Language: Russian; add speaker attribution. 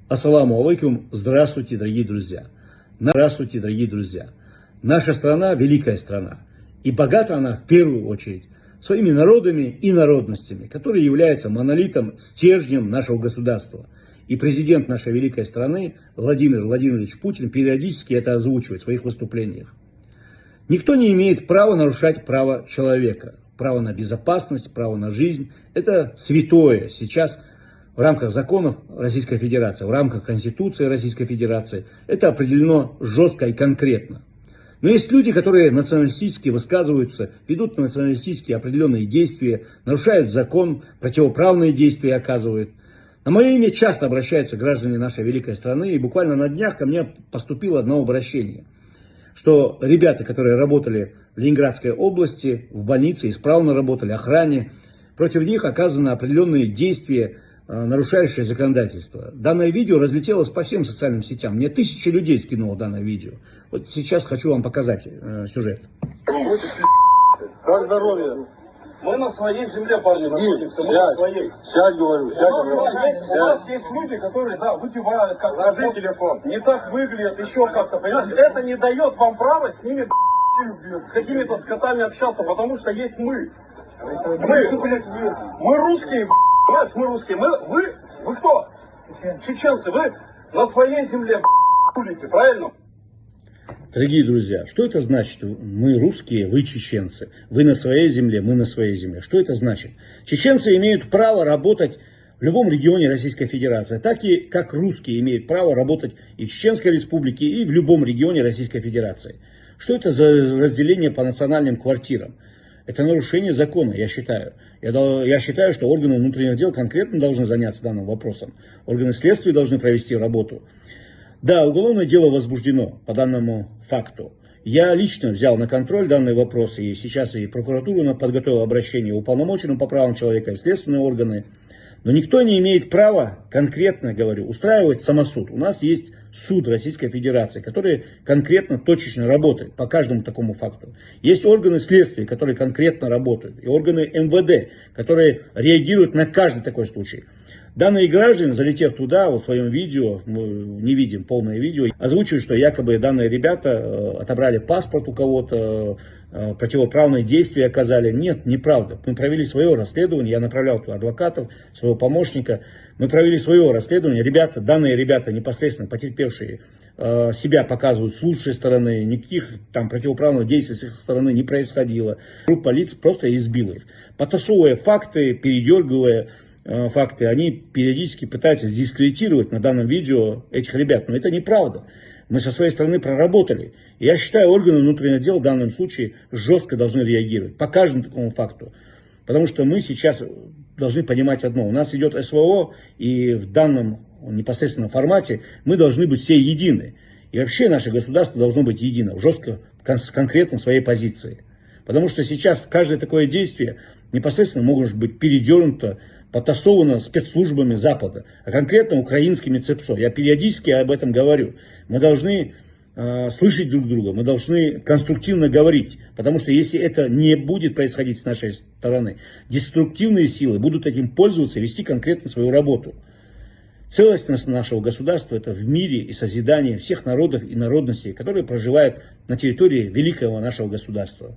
Speaker 1: Ассаламу алейкум, здравствуйте, дорогие друзья. Здравствуйте, дорогие друзья. Наша страна великая страна. И богата она в первую очередь своими народами и народностями, которые являются монолитом, стержнем нашего государства. И президент нашей великой страны Владимир Владимирович Путин периодически это озвучивает в своих выступлениях. Никто не имеет права нарушать право человека. Право на безопасность, право на жизнь – это святое сейчас в рамках законов Российской Федерации, в рамках Конституции Российской Федерации. Это определено жестко и конкретно. Но есть люди, которые националистически высказываются, ведут националистические определенные действия, нарушают закон, противоправные действия оказывают. На мое имя часто обращаются граждане нашей великой страны, и буквально на днях ко мне поступило одно обращение, что ребята, которые работали в Ленинградской области, в больнице, исправно работали, охране, против них оказаны определенные действия, нарушающие законодательство. Данное видео разлетелось по всем социальным сетям. Мне тысячи людей скинуло данное видео. Вот сейчас хочу вам показать сюжет.
Speaker 2: Как здоровье?
Speaker 3: Мы на своей земле, парни, находимся. Мы
Speaker 2: сядь,
Speaker 3: на своей.
Speaker 2: сядь, говорю, сядь.
Speaker 3: У нас есть люди, которые, да, выпивают, как
Speaker 2: Ложи телефон.
Speaker 3: не так выглядят, еще как-то, понимаете? Это не дает вам права с ними, с какими-то скотами общаться, потому что есть мы. Мы русские, понимаешь, мы русские. Вы кто? Чеченцы. Вы на своей земле будете, правильно?
Speaker 1: Дорогие друзья, что это значит? Мы русские, вы чеченцы. Вы на своей земле, мы на своей земле. Что это значит? Чеченцы имеют право работать в любом регионе Российской Федерации, так и как русские имеют право работать и в Чеченской Республике, и в любом регионе Российской Федерации. Что это за разделение по национальным квартирам? Это нарушение закона, я считаю. Я считаю, что органы внутренних дел конкретно должны заняться данным вопросом. Органы следствия должны провести работу. Да, уголовное дело возбуждено по данному факту. Я лично взял на контроль данный вопрос, и сейчас и прокуратура подготовила обращение уполномоченным по правам человека и следственные органы. Но никто не имеет права, конкретно говорю, устраивать самосуд. У нас есть суд Российской Федерации, который конкретно, точечно работает по каждому такому факту. Есть органы следствия, которые конкретно работают, и органы МВД, которые реагируют на каждый такой случай. Данные граждане, залетев туда, в своем видео, мы не видим полное видео, озвучивают, что якобы данные ребята отобрали паспорт у кого-то, противоправные действия оказали. Нет, неправда. Мы провели свое расследование, я направлял туда адвокатов, своего помощника. Мы провели свое расследование. Данные ребята, непосредственно потерпевшие, себя показывают с лучшей стороны, никаких там противоправных действий с их стороны не происходило. Группа лиц просто избила их. Потасовывая факты, передергивая факты, они периодически пытаются дискредитировать на данном видео этих ребят. Но это неправда. Мы со своей стороны проработали. Я считаю, органы внутренних дел в данном случае жестко должны реагировать по каждому такому факту. Потому что мы сейчас должны понимать одно. У нас идет СВО, и в данном непосредственном формате мы должны быть все едины. И вообще наше государство должно быть едино, жестко, конкретно в своей позиции. Потому что сейчас каждое такое действие непосредственно может быть передернуто, потасовано спецслужбами Запада, а конкретно украинскими ЦЕПСО. Я периодически об этом говорю. Мы должны слышать друг друга, мы должны конструктивно говорить, потому что если это не будет происходить с нашей стороны, деструктивные силы будут этим пользоваться и вести конкретно свою работу. Целостность нашего государства – это в мире и созидание всех народов и народностей, которые проживают на территории великого нашего государства.